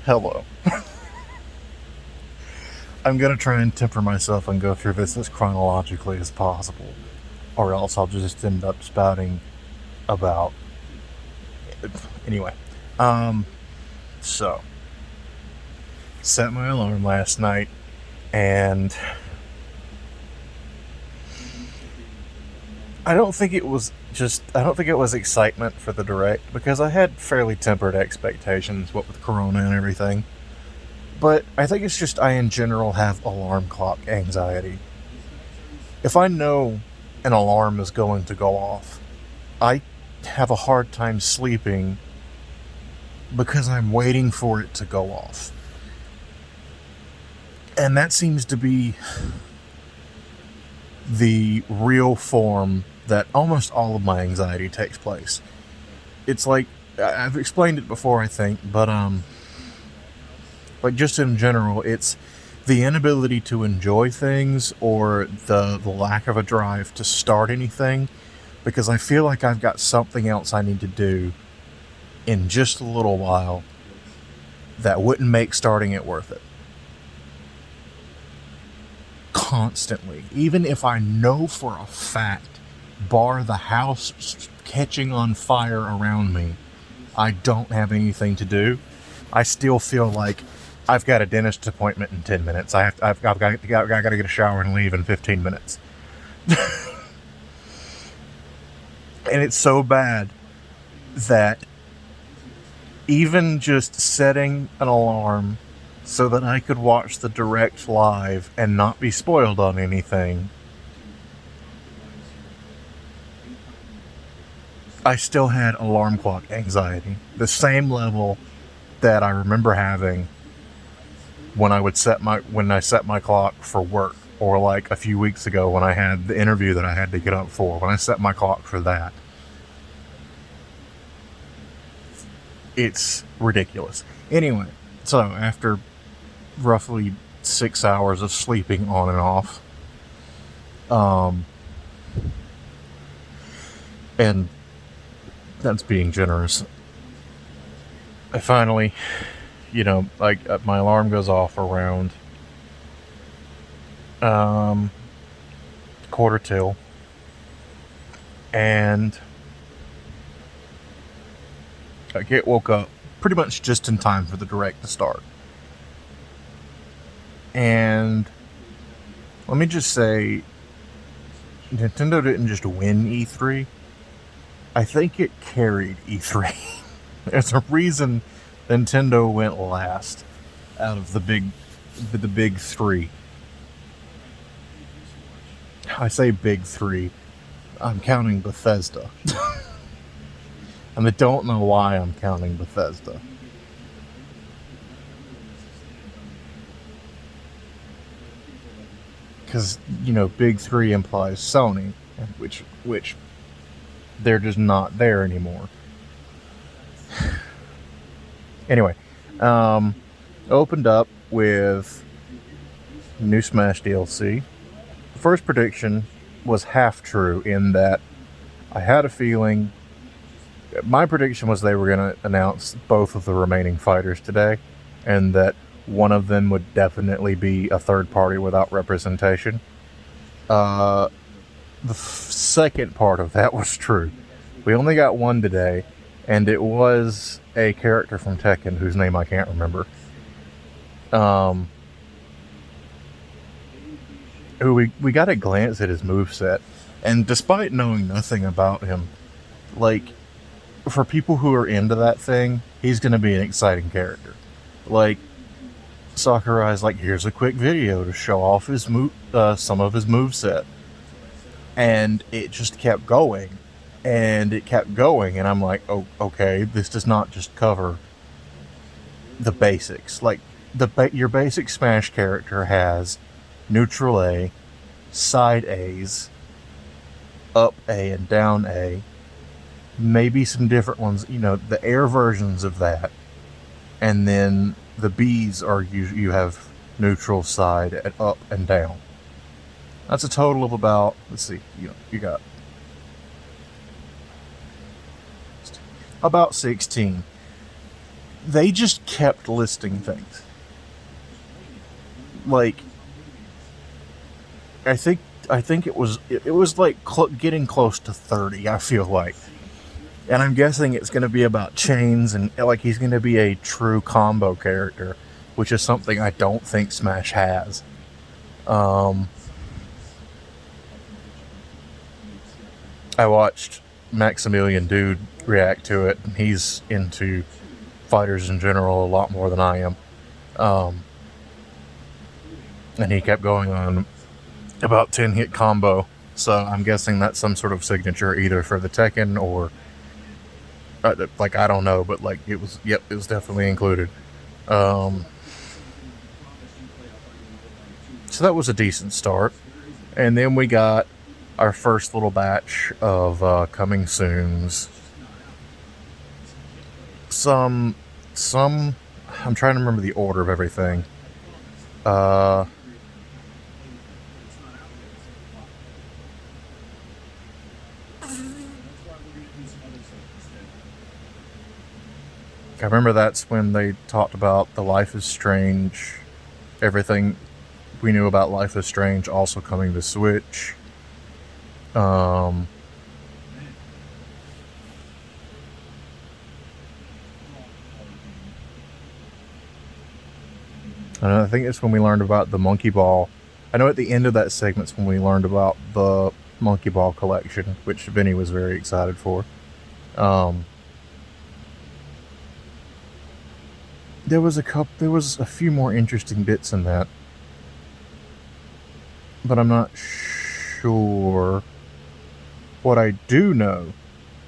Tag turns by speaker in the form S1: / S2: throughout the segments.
S1: Hello. I'm gonna try and temper myself and go through this as chronologically as possible, or else I'll just end up spouting about. Anyway, um, so set my alarm last night, and I don't think it was excitement for the direct because I had fairly tempered expectations, what with Corona and everything. But I think it's just I, in general, have alarm clock anxiety. If I know an alarm is going to go off, I have a hard time sleeping because I'm waiting for it to go off. And that seems to be the real form that almost all of my anxiety takes place. It's like, I've explained it before, I think, but like just in general, it's the inability to enjoy things or the lack of a drive to start anything because I feel like I've got something else I need to do in just a little while that wouldn't make starting it worth it. Constantly. Even if I know for a fact, bar the house catching on fire around me, I don't have anything to do, I still feel like I've got a dentist appointment in 10 minutes. I've got to get a shower and leave in 15 minutes. And it's so bad that even just setting an alarm so that I could watch the direct live and not be spoiled on anything, I still had alarm clock anxiety. The same level that I remember having when I set my clock for work, or like a few weeks ago when I had the interview that I had to get up for. When I set my clock for that, it's ridiculous. Anyway, so after roughly 6 hours of sleeping on and off, and that's being generous, I finally, my alarm goes off around quarter till, and I get woke up pretty much just in time for the direct to start. And let me just say, Nintendo didn't just win E3. I think it carried E3. There's a reason Nintendo went last out of the big three. I say big three. I'm counting Bethesda. And I don't know why I'm counting Bethesda. Because, big three implies Sony, which they're just not there anymore. Anyway, opened up with new Smash DLC. The first prediction was half true in that I had a feeling. My prediction was they were going to announce both of the remaining fighters today, and that one of them would definitely be a third party without representation. The second part of that was true. We only got one today, and it was a character from Tekken whose name I can't remember. Who we got a glance at his moveset, and despite knowing nothing about him, like, for people who are into that thing, he's going to be an exciting character. Like, Sakurai's like, here's a quick video to show off his some of his moveset. And it just kept going. And it kept going, and I'm like, oh, okay, this does not just cover the basics. Like, your basic Smash character has neutral A, side A's, up A and down A, maybe some different ones, the air versions of that, and then the B's are you have neutral, side, and up and down. That's a total of about, let's see, you got about 16. they just kept listing things. Like, I think it was like getting close to 30, I feel like. And I'm guessing it's going to be about chains, and like he's going to be a true combo character, which is something I don't think Smash has. I watched Maximilian Dude react to it, and he's into fighters in general a lot more than I am. And he kept going on about 10-hit combo, so I'm guessing that's some sort of signature either for the Tekken or like, I don't know, but like it was definitely included. So that was a decent start. And then we got our first little batch of coming soons. Some I'm trying to remember the order of everything. I remember that's when they talked about the Life is Strange, everything we knew about Life is Strange also coming to Switch. And I think it's when we learned about the Monkey Ball. I know at the end of that segment's when we learned about the Monkey Ball collection, which Vinny was very excited for. There was a few more interesting bits in that, but I'm not sure. What I do know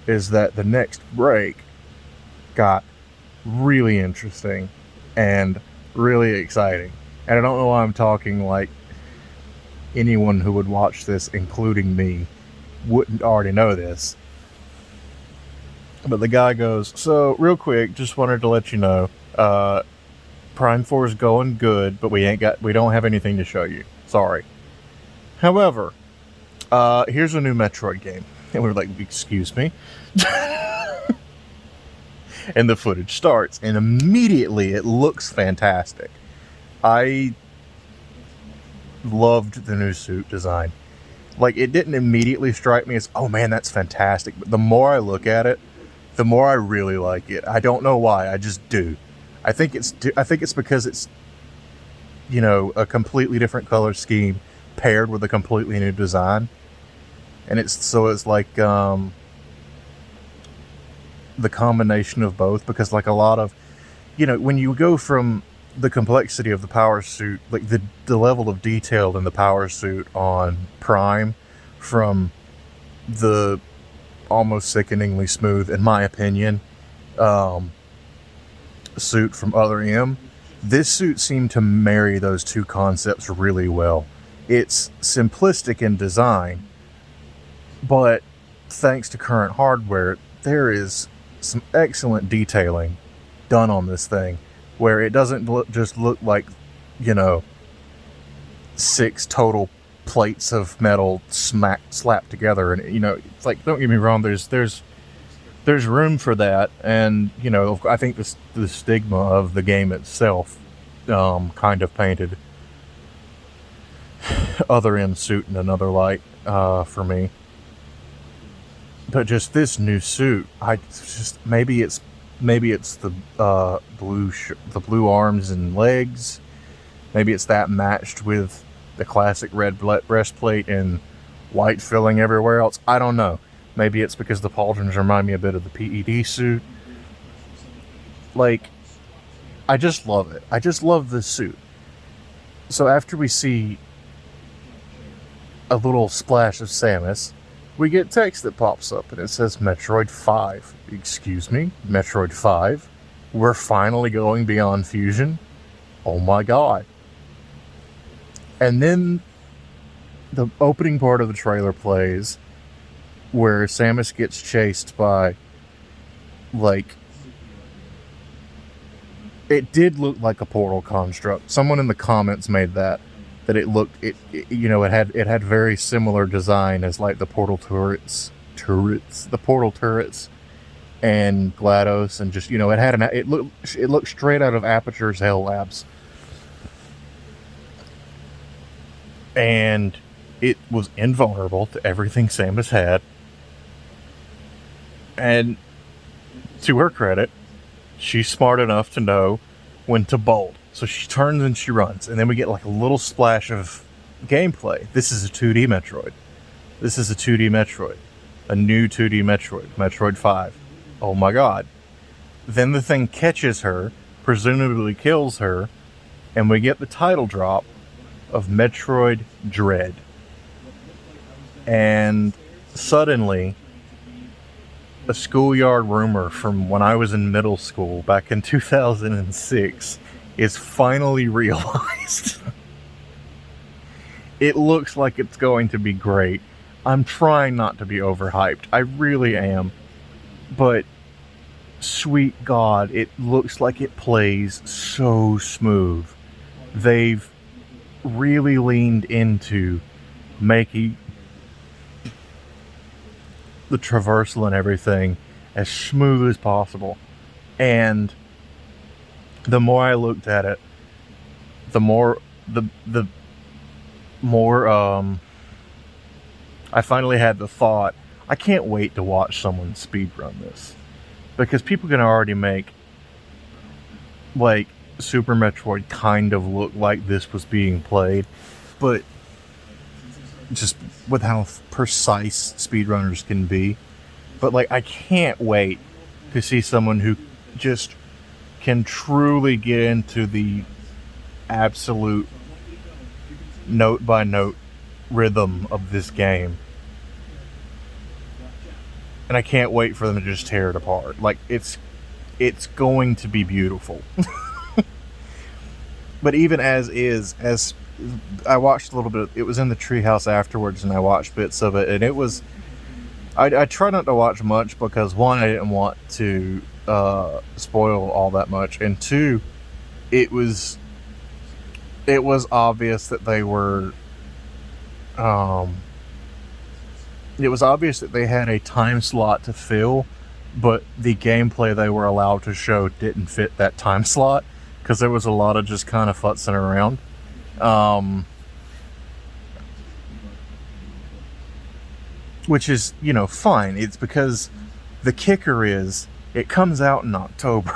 S1: is that the next break got really interesting and really exciting. And I don't know why I'm talking like anyone who would watch this, including me, wouldn't already know this. But the guy goes, so real quick, just wanted to let you know, Prime 4 is going good, but we don't have anything to show you. Sorry. However, here's a new Metroid game. And we're like, excuse me? And the footage starts, and immediately it looks fantastic. I loved the new suit design. Like, it didn't immediately strike me as, oh man, that's fantastic. But the more I look at it, the more I really like it. I don't know why, I just do. I think it's because it's, a completely different color scheme paired with a completely new design. And it's like the combination of both, because like a lot of, when you go from the complexity of the power suit, like the level of detail in the power suit on Prime, from the almost sickeningly smooth, in my opinion, suit from Other M, this suit seemed to marry those two concepts really well. It's simplistic in design, but thanks to current hardware, there is some excellent detailing done on this thing, where it doesn't just look like, 6 total plates of metal slapped together. And, it's like, don't get me wrong, there's room for that. And, I think the stigma of the game itself kind of painted Other M suit in another light for me. But just this new suit, maybe it's the blue arms and legs. Maybe it's that matched with the classic red breastplate and white filling everywhere else. I don't know. Maybe it's because the pauldrons remind me a bit of the PED suit. Like, I just love it. I just love this suit. So after we see a little splash of Samus, we get text that pops up, and it says Metroid 5. Excuse me? Metroid 5? We're finally going beyond Fusion? Oh my god. And then the opening part of the trailer plays, where Samus gets chased by, like, it did look like a portal construct. Someone in the comments made that it looked, it had very similar design as like the portal turrets, the portal turrets and GLaDOS, and just, it had it looked straight out of Aperture's Hell Labs, and it was invulnerable to everything Samus had. And to her credit, she's smart enough to know when to bolt. So she turns and she runs, and then we get like a little splash of gameplay. This is a 2D Metroid. This is a 2D Metroid. A new 2D Metroid. Metroid 5. Oh my god. Then the thing catches her, presumably kills her, and we get the title drop of Metroid Dread. And suddenly, a schoolyard rumor from when I was in middle school back in 2006 is finally realized. It looks like it's going to be great. I'm trying not to be overhyped. I really am. But, sweet God, it looks like it plays so smooth. They've really leaned into making the traversal and everything as smooth as possible. And the more I looked at it, the more I finally had the thought, I can't wait to watch someone speedrun this. Because people can already make like Super Metroid kind of look like this was being played, but just with how precise speedrunners can be. But like, I can't wait to see someone who just can truly get into the absolute note by note rhythm of this game. And I can't wait for them to just tear it apart. Like, it's going to be beautiful. But even as I watched a little bit, it was in the treehouse afterwards, and I watched bits of it, and it was, I try not to watch much because, one, I didn't want to spoil all that much, and two, it was obvious that they were, it was obvious that they had a time slot to fill, but the gameplay they were allowed to show didn't fit that time slot, because there was a lot of just kind of futzing around. Which is, fine. It's because the kicker is, it comes out in October.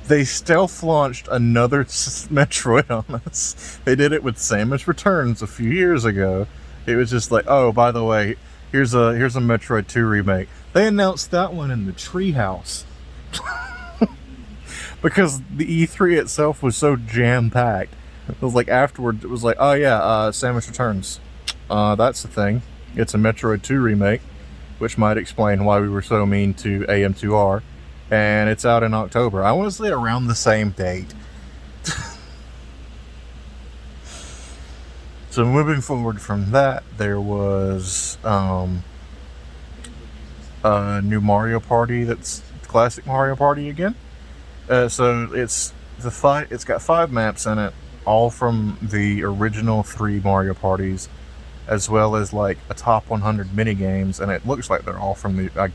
S1: They stealth launched another Metroid on us. They did it with Samus Returns a few years ago. It was just like, oh, by the way, here's a Metroid 2 remake. They announced that one in the treehouse. Because the E3 itself was so jam-packed. It was like, afterwards, it was like, oh yeah, Samus Returns. That's the thing. It's a Metroid 2 remake, which might explain why we were so mean to AM2R. And it's out in October. I want to say around the same date. So moving forward from that, there was a new Mario Party that's classic Mario Party again. So it's got 5 maps in it, all from the original 3 Mario Parties, as well as like a top 100 mini games, and it looks like they're all from the.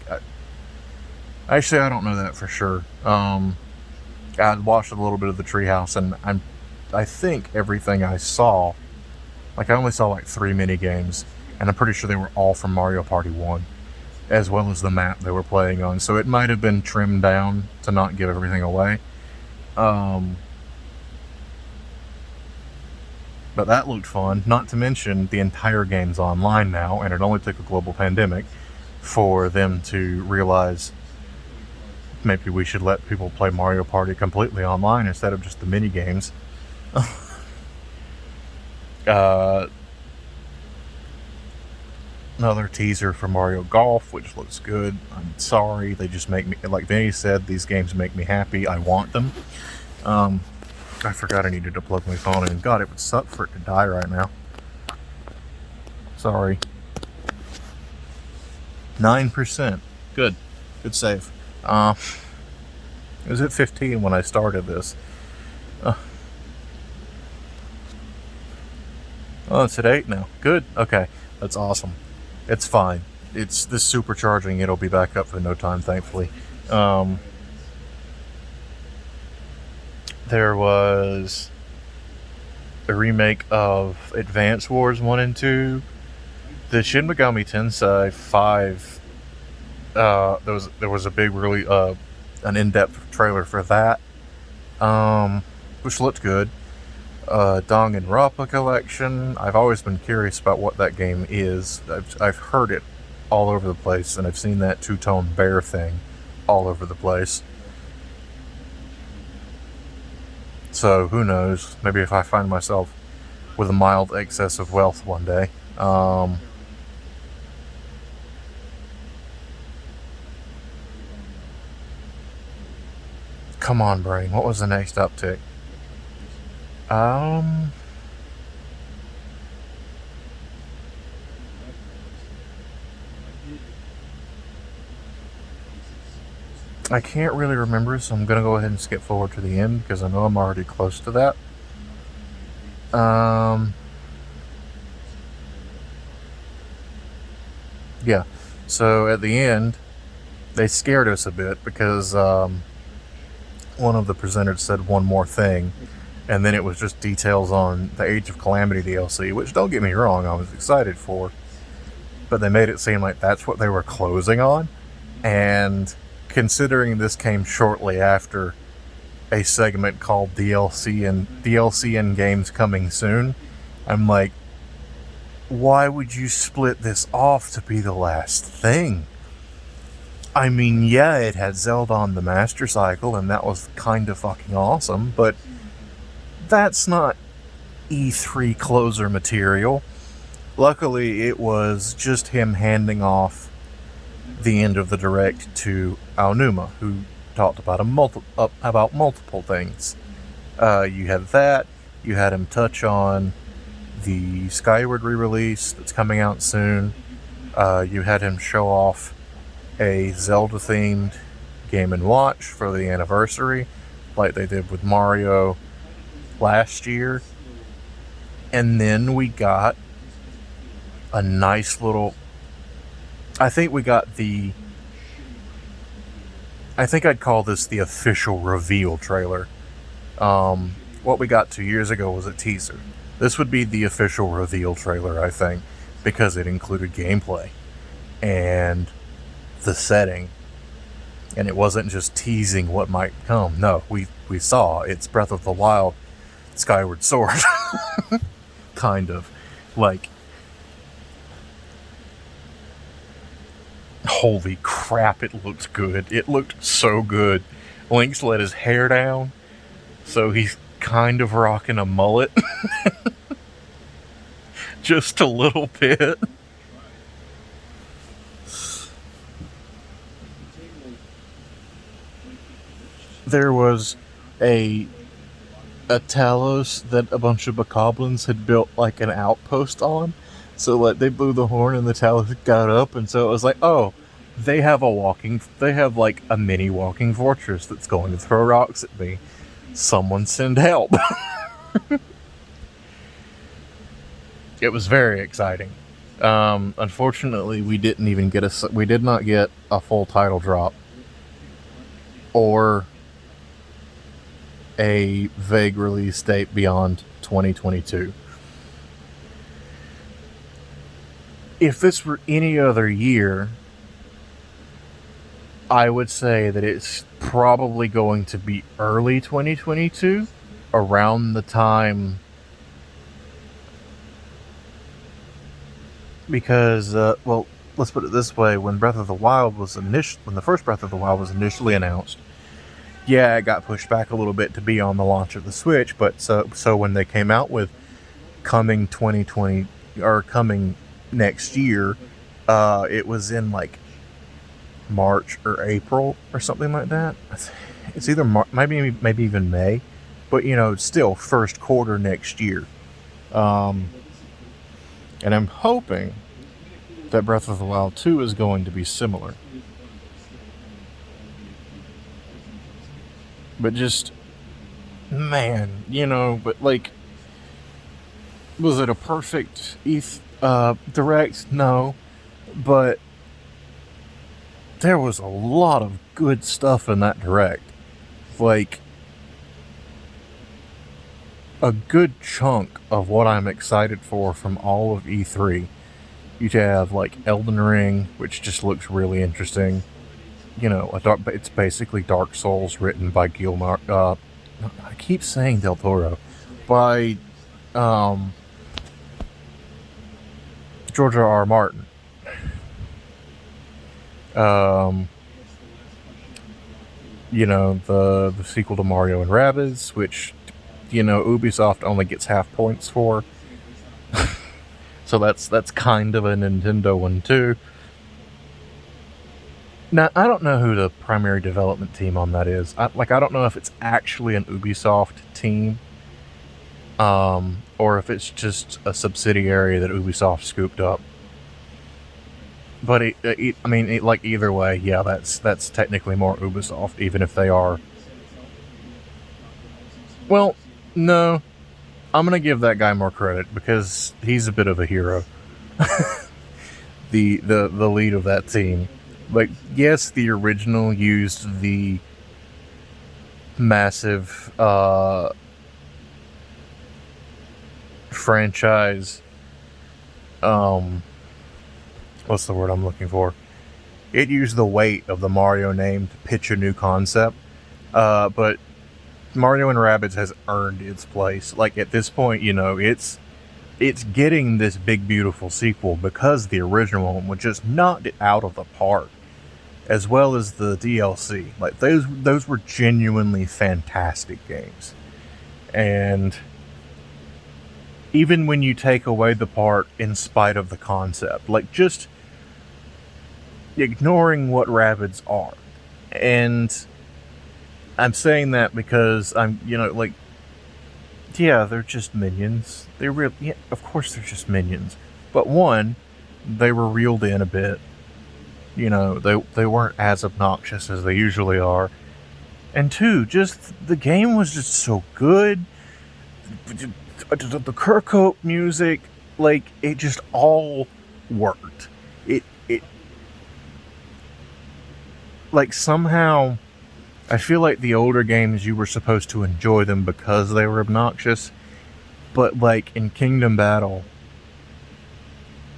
S1: Actually, I don't know that for sure. I watched a little bit of the Treehouse, and I think everything I saw, like I only saw like 3 mini games, and I'm pretty sure they were all from Mario Party 1. As well as the map they were playing on, so it might have been trimmed down to not give everything away. But that looked fun. Not to mention, the entire game's online now, and it only took a global pandemic for them to realize maybe we should let people play Mario Party completely online instead of just the mini games. Another teaser for Mario Golf, which looks good. I'm sorry, they just make me, like Vinny said, these games make me happy. I want them. I forgot I needed to plug my phone in. God, it would suck for it to die right now. Sorry. 9%. Good. Good save. It was at 15 when I started this. Oh, it's at 8 now. Good. Okay. That's awesome. It's fine. it's this supercharging. It'll be back up for no time, thankfully. There was a remake of Advance Wars 1 and 2. The Shin Megami Tensei 5, there was a big, really, an in-depth trailer for that, which looked good. Danganronpa Collection. I've always been curious about what that game is. I've heard it all over the place, and I've seen that two-tone bear thing all over the place. So who knows? Maybe if I find myself with a mild excess of wealth one day. Come on, brain. What was the next uptick? I can't really remember, so I'm gonna go ahead and skip forward to the end because I know I'm already close to that. Yeah. So at the end, they scared us a bit because one of the presenters said one more thing, and then it was just details on the Age of Calamity DLC, which, don't get me wrong, I was excited for, but they made it seem like that's what they were closing on, and considering this came shortly after a segment called DLC and games coming soon, I'm like, why would you split this off to be the last thing? I mean, yeah, it had Zelda on the Master Cycle, and that was kind of fucking awesome, but that's not E3 closer material. Luckily, it was just him handing off the end of the direct to Aonuma, who talked about multiple things. You had that. You had him touch on the Skyward re-release that's coming out soon. You had him show off a Zelda-themed Game & Watch for the anniversary, like they did with Mario last year. And then we got a nice little... I think I'd call this the official reveal trailer. What we got 2 years ago was a teaser. This would be the official reveal trailer, I think, because it included gameplay and the setting, and it wasn't just teasing what might come. No, we saw it's Breath of the Wild Skyward Sword. Kind of. Like, holy crap, it looked good. It looked so good. Link's let his hair down, so he's kind of rocking a mullet. Just a little bit. There was a Talos that a bunch of bokoblins had built like an outpost on. So like they blew the horn and the Talos got up, and so it was like, oh, they have like a mini walking fortress that's going to throw rocks at me. Someone send help. It was very exciting. Unfortunately, we did not get a full title drop or a vague release date beyond 2022. If this were any other year, I would say that it's probably going to be early 2022, around the time, because well, let's put it this way: when the first Breath of the Wild was initially announced, yeah, it got pushed back a little bit to be on the launch of the Switch, but so when they came out with coming 2020 or coming next year, it was in like March or April or something like that. It's either maybe even May, but still first quarter next year. And I'm hoping that Breath of the Wild 2 is going to be similar. But just, man, but like, was it a perfect direct? No. But there was a lot of good stuff in that direct. Like, a good chunk of what I'm excited for from all of E3. You have like Elden Ring, which just looks really interesting. You know, it's basically Dark Souls written by Guillermo. I keep saying Del Toro, by George R. Martin. You know, the sequel to Mario and Rabbids, which, you know, Ubisoft only gets half points for. So that's kind of a Nintendo one too. Now, I don't know who the primary development team on that is. I don't know if it's actually an Ubisoft team, or if it's just a subsidiary that Ubisoft scooped up. But either way, yeah, that's technically more Ubisoft, even if they are. Well, no, I'm gonna give that guy more credit because he's a bit of a hero. The lead of that team. Like, yes, the original used the massive franchise. What's the word I'm looking for? It used the weight of the Mario name to pitch a new concept. But Mario and Rabbids has earned its place. Like, at this point, you know, it's getting this big, beautiful sequel because the original one was just knocked it out of the park, as well as the DLC. Like, those were genuinely fantastic games. And even when you take away the part in spite of the concept, like, just ignoring what Rabbids are. And I'm saying that because I'm, you know, like, yeah, they're just minions. Yeah, of course they're just minions. But one, they were reeled in a bit. You know, they weren't as obnoxious as they usually are. And two, just the game was just so good. The Kirkhope music, like, it just all worked. It like, somehow, I feel like the older games, you were supposed to enjoy them because they were obnoxious. But, like, in Kingdom Battle,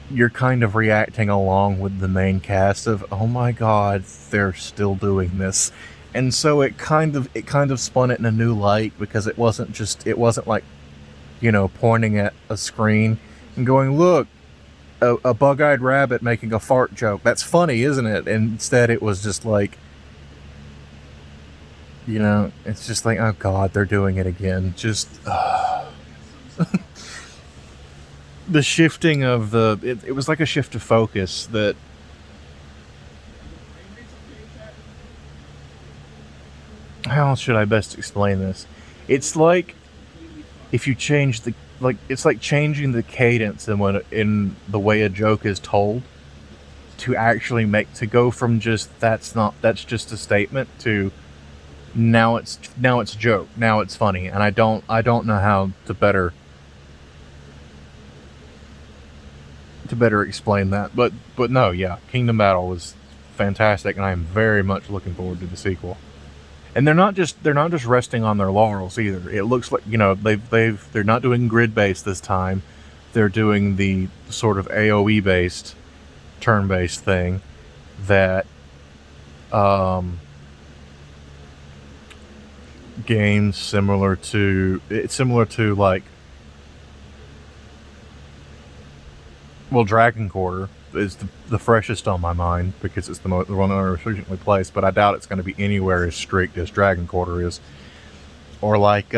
S1: you're kind of reacting along with the main cast of, oh my god, they're still doing this. And so it kind of spun it in a new light, because it wasn't like, you know, pointing at a screen and going, look, a bug-eyed rabbit making a fart joke. That's funny, isn't it? And instead it was just like, you know, it's just like, oh god, they're doing it again. Just the shifting of it was like a shift of focus that, how should I best explain this? It's like if you change it's like changing the cadence in the way a joke is told, to actually to go from just that's just a statement to now it's a joke, now it's funny. And I don't know how to better explain that, but no, yeah, Kingdom Battle was fantastic, and I am very much looking forward to the sequel. And they're not just resting on their laurels either. It looks like, you know, they're not doing grid based this time. They're doing the sort of AOE based, turn based thing that games similar to like, well, Dragon Quarter is the freshest on my mind because it's the one that I recently placed, but I doubt it's going to be anywhere as strict as Dragon Quarter is. Or like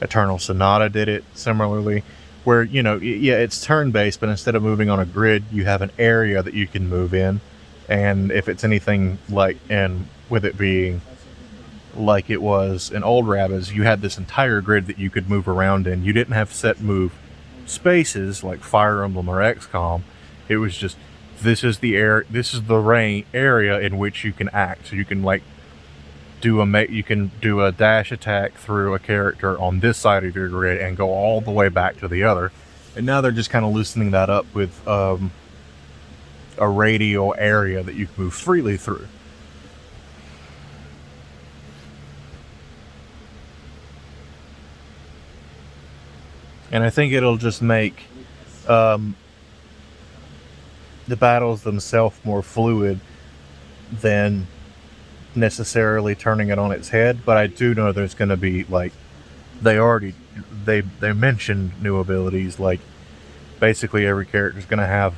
S1: Eternal Sonata did it similarly, where, you know, yeah, it's turn-based, but instead of moving on a grid, you have an area that you can move in. And if it's anything like, and with it being like it was in old Rabbids, you had this entire grid that you could move around in. You didn't have set move spaces like Fire Emblem or XCOM. It was just, this is the area in which you can act. So you can like do a dash attack through a character on this side of your grid and go all the way back to the other. And now they're just kind of loosening that up with a radial area that you can move freely through. And I think it'll just make the battles themselves more fluid than necessarily turning it on its head. But I do know there's going to be, like, they mentioned new abilities. Like, basically every character is going to have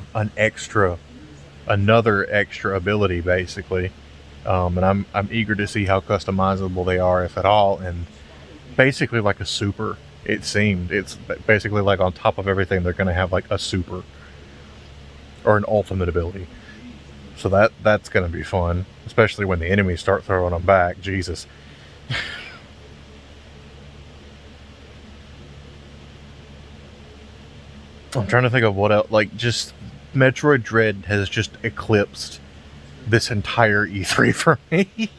S1: another extra ability, basically. And I'm eager to see how customizable they are, if at all. And basically like a super. It seemed it's basically like on top of everything they're going to have like a super or an ultimate ability. So that's going to be fun, especially when the enemies start throwing them back. Jesus. I'm trying to think of what else. Like, just Metroid Dread has just eclipsed this entire E3 for me.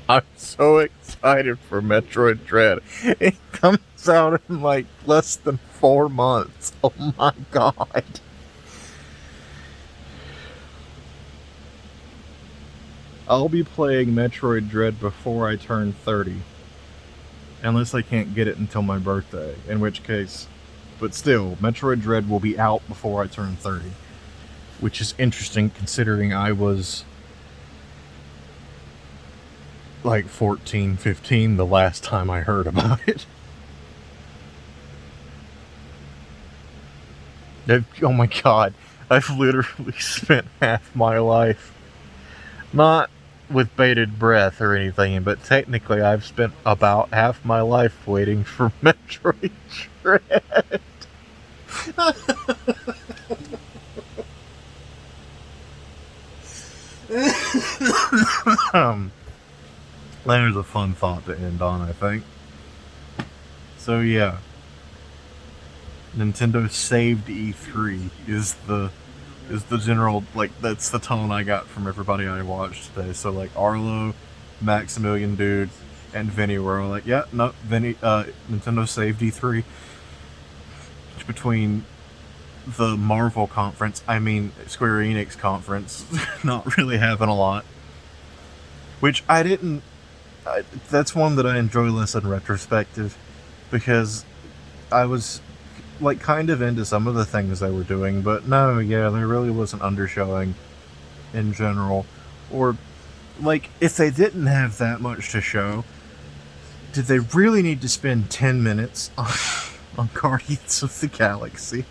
S1: I'm so excited for Metroid Dread. It comes out in like less than 4 months. Oh my god. I'll be playing Metroid Dread before I turn 30. Unless I can't get it until my birthday. In which case, but still, Metroid Dread will be out before I turn 30. Which is interesting considering I was like 14, 15 the last time I heard about it. Oh my god, I've literally spent half my life, not with bated breath or anything, but technically I've spent about half my life waiting for Metroid Dread. There's a fun thought to end on, I think. So yeah, Nintendo saved E3 is the general, like, that's the tone I got from everybody I watched today. So like Arlo, Maximilian Dude, and Vinny were all like, yeah, no, Nintendo saved E3. Between the Marvel conference, Square Enix conference, not really having a lot. Which that's one that I enjoy less in retrospective, because I was like kind of into some of the things they were doing, but no, yeah, there really wasn't undershowing in general. Or, like, if they didn't have that much to show, did they really need to spend 10 minutes on Guardians of the Galaxy?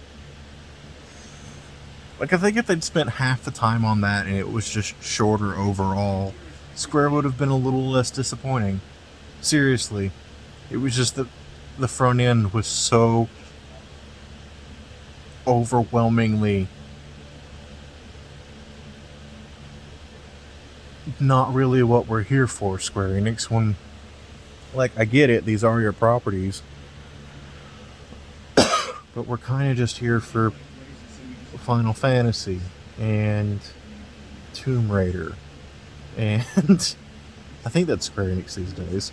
S1: Like, I think if they'd spent half the time on that and it was just shorter overall, Square would have been a little less disappointing. Seriously. It was just that the front end was so overwhelmingly not really what we're here for, Square Enix, when, like, I get it, these are your properties, but we're kind of just here for Final Fantasy and Tomb Raider, and I think that's Square Enix these days.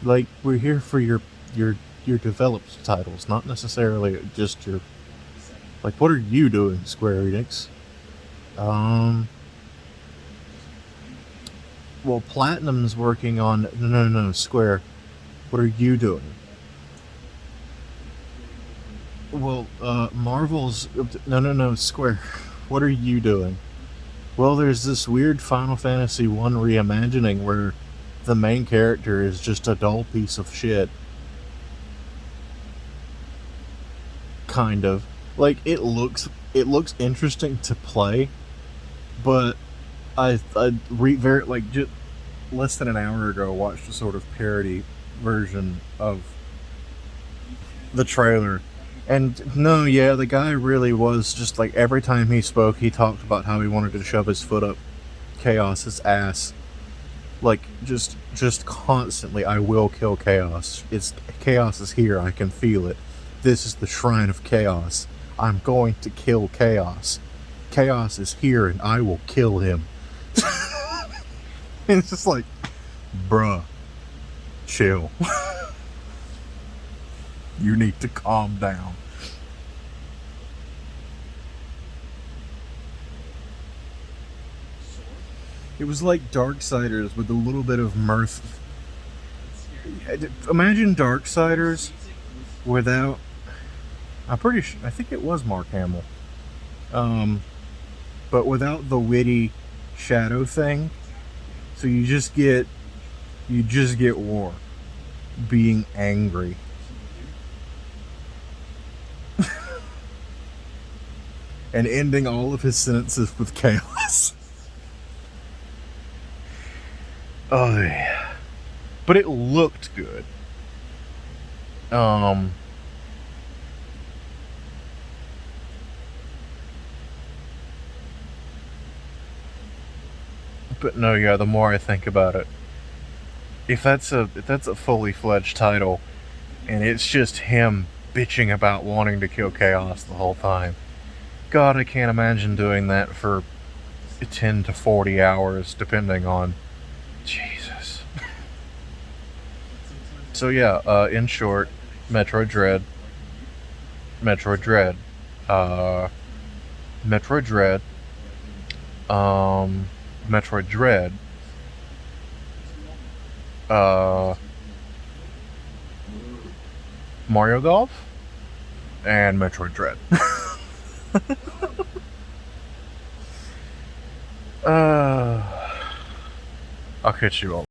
S1: Like, we're here for your developed titles, not necessarily just your, like, what are you doing, Square Enix? Well, Platinum's working on, no, Square, what are you doing? Well, Marvel's, no, Square, what are you doing? Well, there's this weird Final Fantasy 1 reimagining where the main character is just a dull piece of shit. Kind of. Like, it looks interesting to play, but just less than an hour ago watched a sort of parody version of the trailer. And no, yeah, the guy really was just like, every time he spoke, he talked about how he wanted to shove his foot up Chaos's ass. Like, just constantly, I will kill Chaos. Chaos is here, I can feel it. This is the shrine of Chaos. I'm going to kill Chaos. Chaos is here and I will kill him. And it's just like, bruh, chill. You need to calm down. It was like Darksiders with a little bit of mirth. Imagine Darksiders without. I'm pretty sure. I think it was Mark Hamill. But without the witty shadow thing. So you just get war, being angry. And ending all of his sentences with chaos. Oh yeah. But it looked good. But no, yeah, the more I think about it, if that's a fully fledged title and it's just him bitching about wanting to kill Chaos the whole time. God, I can't imagine doing that for 10 to 40 hours, depending on. Jesus. So, yeah, in short, Metroid Dread. Metroid Dread. Metroid Dread. Metroid Dread. Mario Golf. And Metroid Dread. I'll catch you all